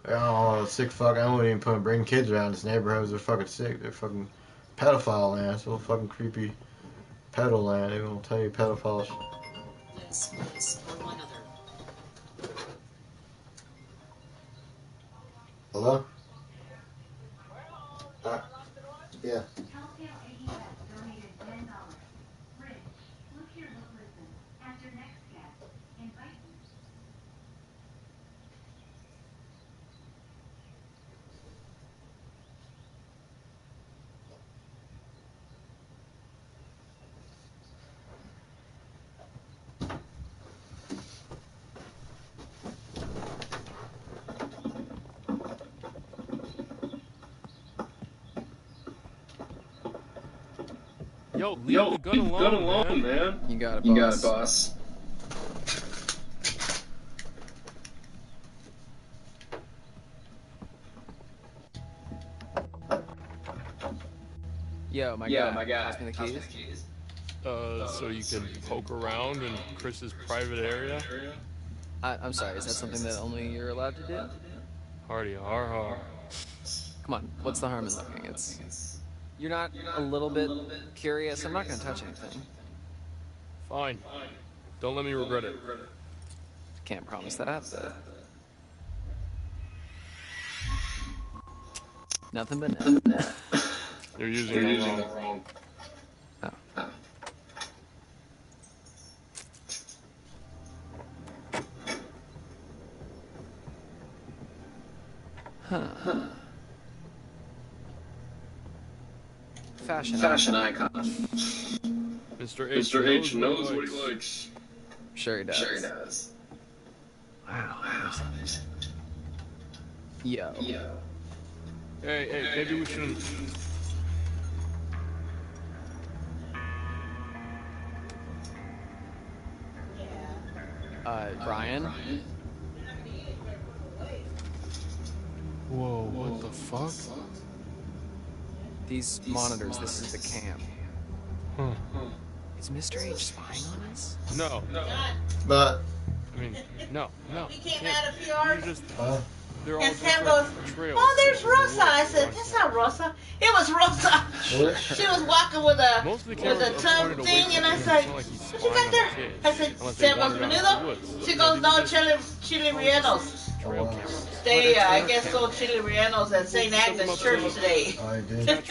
I don't know, sick fuck. I wouldn't even bring kids around this neighborhood. They're fucking sick. They're fucking pedophile land. It's a little fucking creepy pedo land. They won't tell you pedophiles. Liz, or one other. Hello? Yeah. Yo, leave the gun alone, man. You got it, boss. You got it, boss. Yo, my guy. Pass me the keys. So you can poke around in Chris's private area? I'm sorry, is that something that only you're allowed to do? Hardy har har. Come on, what's the harm in looking? You're not a little bit curious? I'm not gonna touch anything. Fine. Don't let me regret it. Can't promise that, but... Nothing but net. You're using it wrong. Oh. Huh. Fashion icon. Mr. H knows what he likes. Sure he does. Wow. Yo. Hey, maybe we shouldn't. Brian? Whoa, what the fuck? These monitors, this is the cam. Huh. Is Mr. H spying on us? No. But I mean, no. We came out of PR. You just, huh? they're all And Sam different goes, trails. "Oh, there's Rosa." I said, "That's not Rosa. It was Rosa." She was walking with a tub thing, and I said, "What you got there?" I said, "Sam goes, Menudo." She goes, "No, Chili Rellenos." They, I guess, sold Chili Rellenos at St. Agnes Church today. I did.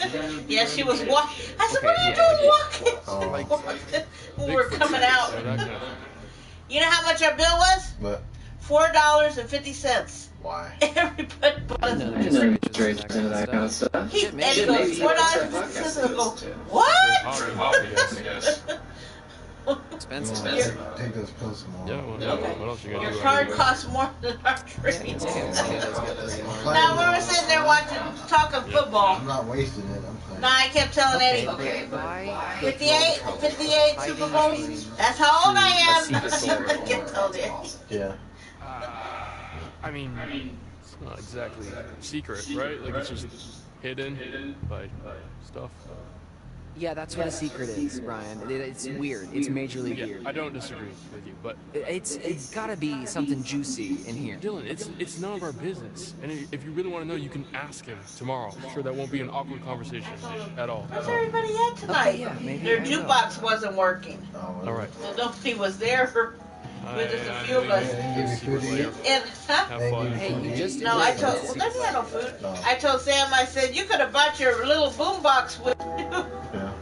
Yeah, she was walking. I said, "What are you doing walking?" When we were coming out. You know how much our bill was? But $4.50. why? Everybody bought us. That kind of stuff. He goes, $4.50. I go, what? Expensive. Take those pills tomorrow. Yeah, what else you gonna Your do? card costs more than our drink. Yeah, Now we were sitting there talking football. I'm not wasting it. I'm playing. No, I kept telling Eddie, Okay, why 58 Super Bowls. That's how old I am. I kept telling Eddie. Yeah. I mean, it's not exactly secret, right? Like, it's just hidden by stuff. Yeah, that's what a secret is, Brian. It's weird. It's majorly weird. I don't disagree with you, but it's gotta be something juicy in here. Dylan, it's none of our business. And if you really want to know, you can ask him tomorrow. I'm sure that won't be an awkward conversation at all. Where's everybody at tonight? Okay, yeah, maybe Their jukebox wasn't working. All right. So nobody was there. With just a few of us. And, Have fun. Hey, you just no, I told. Well, they had no food. I told Sam. I said you could have bought your little boombox with you. Yeah.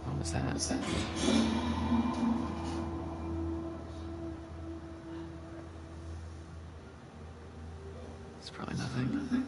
What was that? It's probably nothing.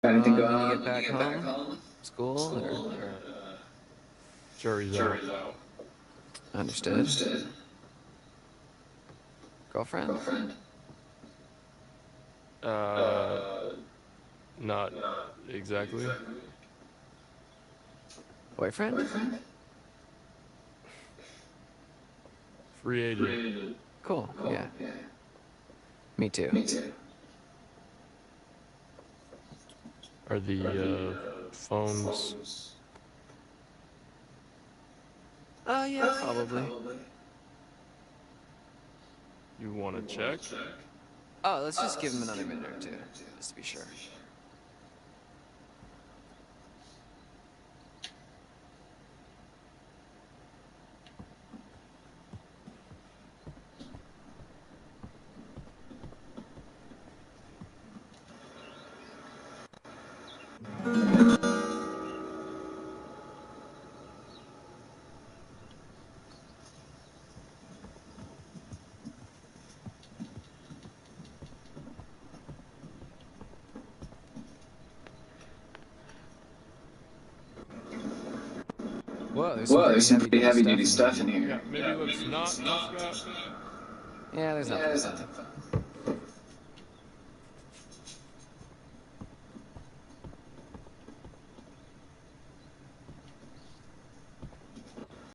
Anything going When on you get back home? School? Or... Jury's out. Understood. Girlfriend? Not exactly. Boyfriend? Free agent. Cool, yeah. Me too. Are the phones? Oh, yeah, probably. You want to check? Oh, let's just give him another minute or two, just to be sure. Whoa, there's some pretty heavy-duty stuff in here. Yeah, maybe let's not talk about. Yeah, there's nothing.